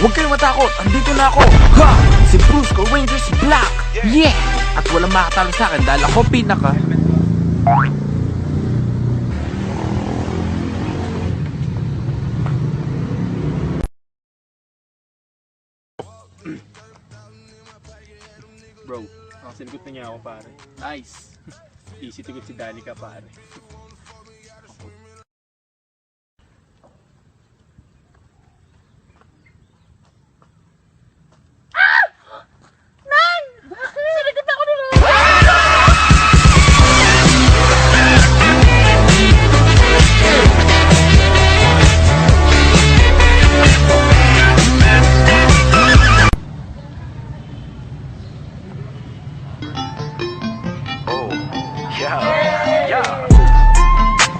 Huwag kayong matakot, andito na ako. Ha! Si Brusco Rangers Black. Yeah! At walang makatalo sa akin dahil ako pinaka... Bro, sinigot na niya ako pare. Nice. Easy to good si Danica pare.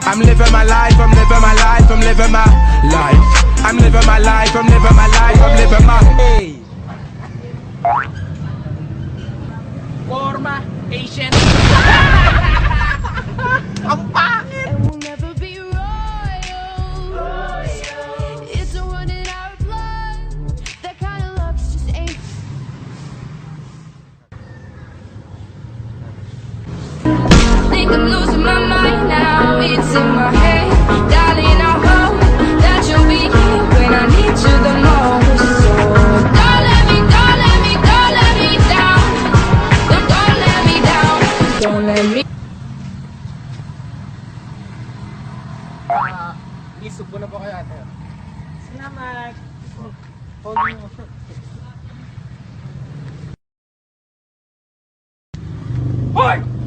I'm living my life, I'm living my life, I'm living my life. I'm living my life, I'm living my life, I'm living my... Hey! Forma Asian. Ang pangit! And we'll never be royal. It's a run in our blood. That kind of love just ain't. Think I'm losing my mind now. It's in my head, darling. I hope that you'll be here when I need you the most. So don't let me down. Don't let me down. Don't let me. Isubo na po kayo ate. Salamat. Hoy!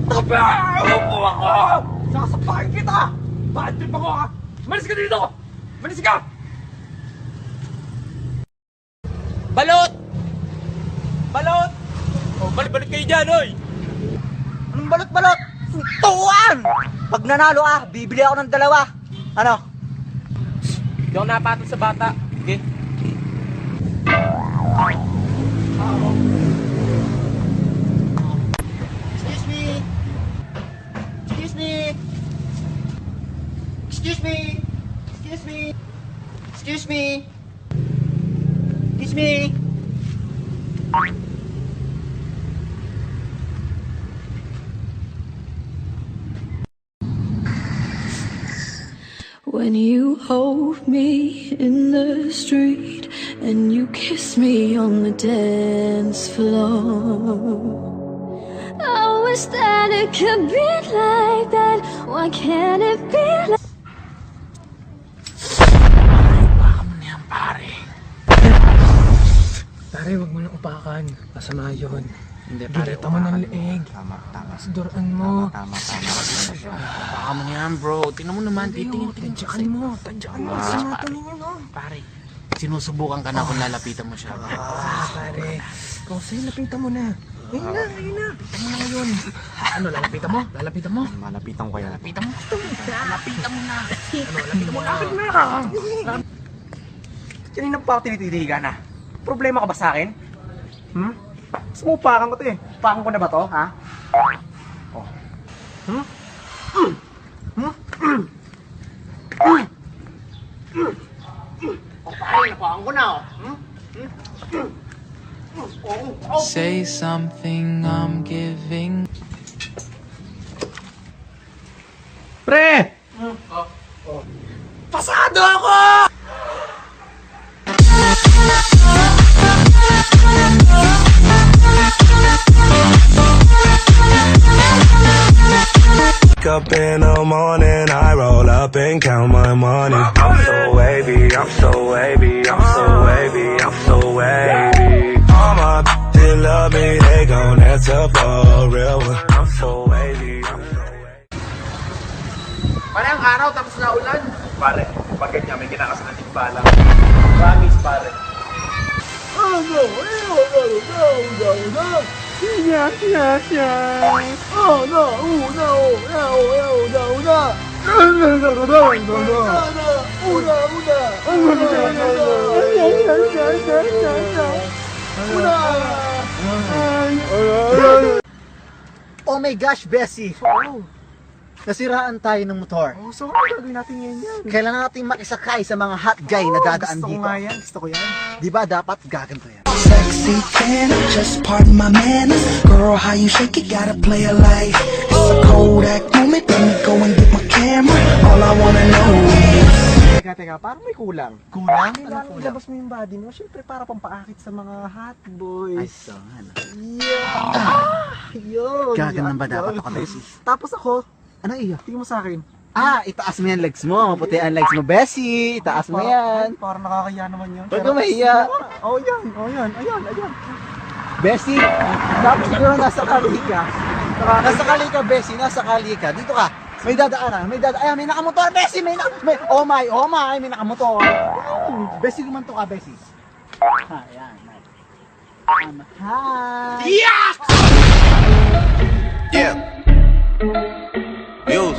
Tabi! Upo ako! Sasapakin kita! Bad trip ako ha! Malis ka dito! Malis ka! Balot! Balot! Oh, balik kayo dyan, hoy! Anong balot-balot? Tuwan! Pag nanalo bibili ako ng dalawa. Ano? Hindi ako napatol sa bata. Okay? Excuse me! Excuse me! Excuse me! Excuse me! Excuse me! Excuse me! When you hold me in the street and you kiss me on the dance floor, I wish that it could be like that. Why can't it be like? Baka mo na yan, pare. Pare, huwag mo nang upakan. Masama yun. Hindi, pare. Gilita mo ng leeg. Tama. Suduran mo. Tama. Baka mo na yan, bro. Tingnan mo naman. Tingin. Tadyaan mo. Sa mata ninyo, no? Pare, sinusubukan ka na kung lalapitan mo siya. Pare. Kung sa'yo, lapitan mo na. Ngayon na. Lapitan mo na ngayon. Ano, lalapitan mo? Malapitan ko yan. Lapitan mo. Lapitan mo na. Lapit na. Kanina pa ako tinititigan na. Problema ka ba sa akin? Sumupakan ko to eh. Upakan ko na ba to, ha? Oh. Pare, upakan ko na, oh. Say something, I'm giving. Pre! Pasado ako! Up in the morning, I roll up and count my money. I'm so wavy, I'm so wavy, I'm so wavy, I'm so wavy. All my bitches love me, they gon' answer for a real one. I'm so wavy, I'm so wavy. Pare, ang araw tapos na ulan. Pare, pag ganyan may kinakas na tikbalang. Promise, pare. Oh my gosh, Bessie! nasiraan tayo ng motor. Oh, so ano gagawin natin ngayon yan? Kailangan natin makisakay sa mga hot guy na dadaan Gusto ko dito. nga yan, gusto ko yan. Di ba dapat gaganto yan? Sexy can just pardon my manners. Girl, how you shake it, gotta play it like it's a Kodak moment. Let me go and get my camera. All I wanna know is Teka, parang may kulang. Kulang? Kailangan Anong kulang? ilabas mo yung body mo, syempre para pampaakit sa mga hot Ay, boys. so, ano? Yun. Gaganon ba yan, dapat yun. ako, Bessie? Tapos ako, Ano iyo? tingin mo sa akin. Itaas mo yan legs mo. Maputi ang legs mo, Bessie. Itaas mo yan. Ay, parang nakakaya naman yun. Huwag ka mahiya. Oh, yan. Oh, yan. Ayan, ayan. Bessie, dapat siguro nasa kali ka. Nasa kali ka, Bessie. Nasa kali ka. Dito ka. May dadaanan. Ayan, may nakamotor, Bessie. Oh my. May nakamotor. Bessie, lumanto ka, Bessie. Ayan. Hi. Yeah. Views.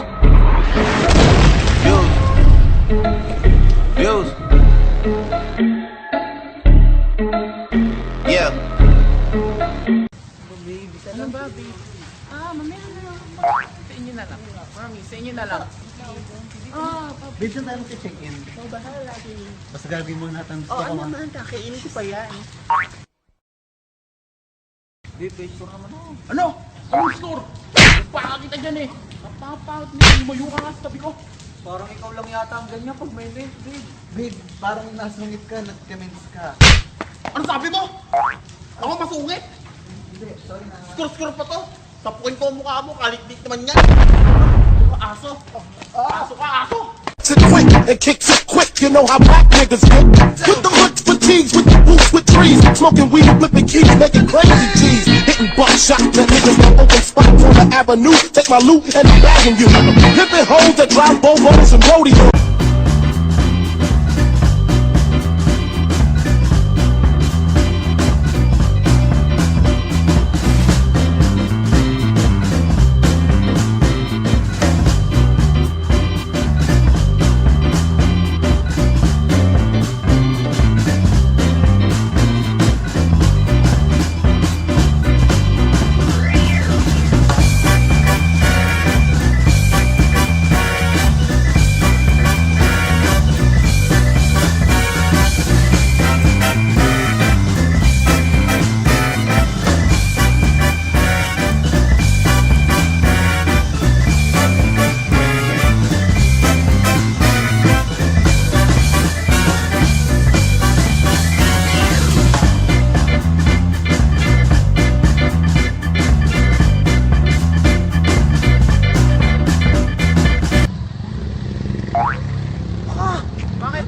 Yeah. Sa inyo na lang. Mami, sa inyo na lang. Babe, saan tayo mag-check-in? Basta gagawin mo natin. Oo naman, kakainin ko pa yan. Ano? Anong store? Baka kita dyan eh. Napapaut niya. Lumayo ka nga sa tabi ko. Parang ikaw lang yata ang ganyan pag may late, babe. Babe, parang nasungit ka, nag-comments ka. Ano sabi mo? Ako masungit? Hindi, sorry na. Skur-skur pa to. Tapukin ko ang mukha mo. Kalikdik naman yan. Aso. Aso ka, aso. Sit quick and kick it quick, you know how rap niggas get. With the hoods, fatigues, with the boots, with trees. Smoking weed, flipping keys, making crazy G's. Hitting buckshot, the niggas no open spots on the avenue. Take my loot and I'm bagging you. Living hoes that drive Volvos and rodeo.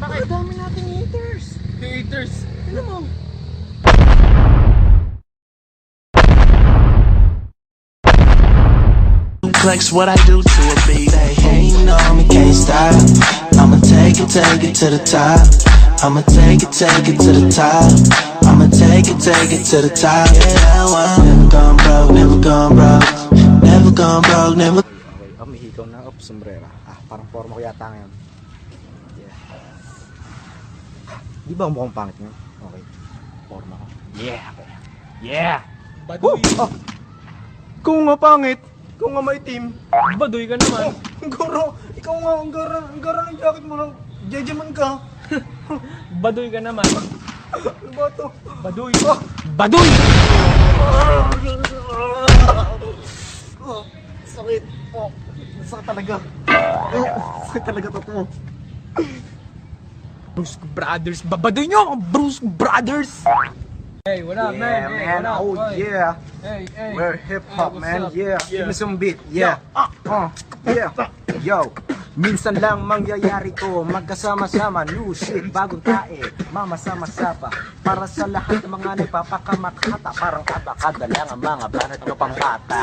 Bakit? Dami nating haters. Haters? Ano mo? flex what I do to a beat. They hating on me, can't stop. I'ma take it to the top. I'ma take it to the top. I'ma take it to the top. Yeah, well, never gone broke, never gone broke. Never gone broke, never. Okay, may hikaw na. Oops, sombrera. Parang forma ko yata ngayon. Yeah. Di ba mukhang pangit ngayon? Okay. Forma ko. Yeah. Yeah. Baduy. Kung nga pangit, kung nga maitim. Baduy ka naman. Garo, ikaw nga, ang gara ng jacket mo lang. Jejeman ka. Baduy ka naman. Ano ba ito? Baduy. Baduy! Sakit. Sakit talaga. Sakit talaga totoo. Bruce Brothers. Babaduy nyo! Bruce Brothers! Hey, what up, man? Hey, what up? Oh, yeah. Hey, hey. We're hip-hop, Hey, what's man. up? Yeah. Give me Yeah. some beat. Yeah. Yeah. Yo. Minsan lang mangyayari to, magkasama-sama, new shit, bagong tae, mamasama-sa pa, para sa lahat ng mga nagpapakamakata, parang abakada lang ang mga banat nyo pang bata.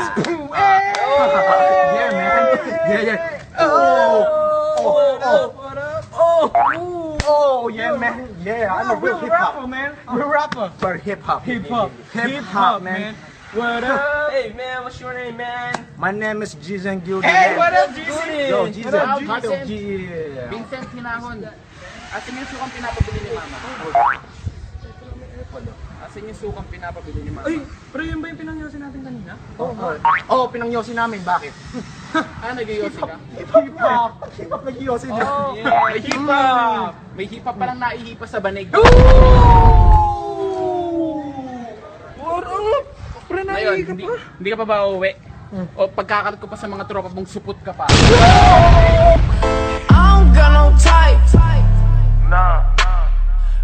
Yeah, man. Yeah. Oh, yeah, man. Yeah, I'm a real hip-hop. man. We're rapper. For hip-hop. Hip-hop, man. What up? Hey man, what's your name, man? My name is Jizen Gyuri. Hey, what up, GC? Yo, Jizen. What up, Vincent. Vincent? Vincent Hinahon. Asan yung sukang pinapabili ni Mama? Asan yung sukang pinapabili ni Mama? Ay, pero yun ba yung pinangyosin natin kanina? Oo, pinangyosin namin. Bakit? Nag-iossi ka? Hip-hop! Hip-hop nag-iossi niya. Oh, may hip-hop! May hip-hop palang naihipa sa banig. Ngayon, hindi ka pa ba uuwi? O pagkakalat ko pa sa mga tropa mong supot ka pa. I don't got no type. Nah.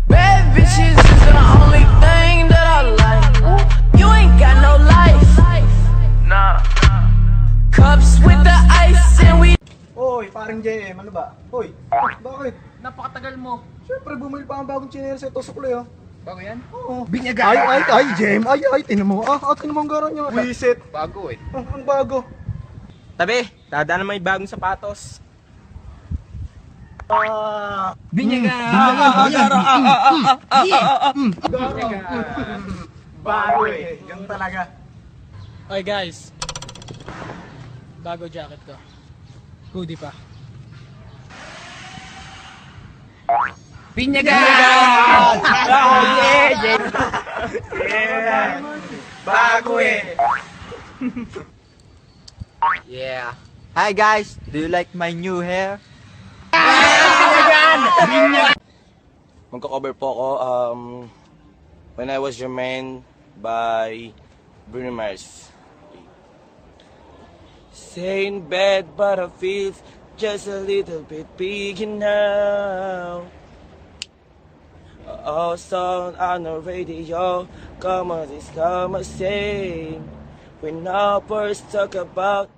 Bad bitches is the only thing that I like. You ain't got no life. Nah. Cups with the ice and we. Hoy, parang JM, ano ba? Hoy, bakit? Napakatagal mo. Siyempre, bumili pa ang bagong chinelas sa Tosukloy, oh. Bago yan? Oo. Binyaga! Ay, JM, tinan mo. Tinan mo ang garo niya. Wisit. Bago eh. Ang bago. Tabi, dadaan na may bagong sapatos. Binyaga! Bago eh. Yan talaga. Oy guys. Bago jacket ko. Hoodie pa. Binyaga! Bago eh. Yeah. Hi guys, do you like my new hair? Magka-cover po ako, When I Was Your Man by Bruno Mars. Stay in bed, but I feel just a little bit bigger now. Oh, song on the radio, come on, this come a sing. When our birds talk about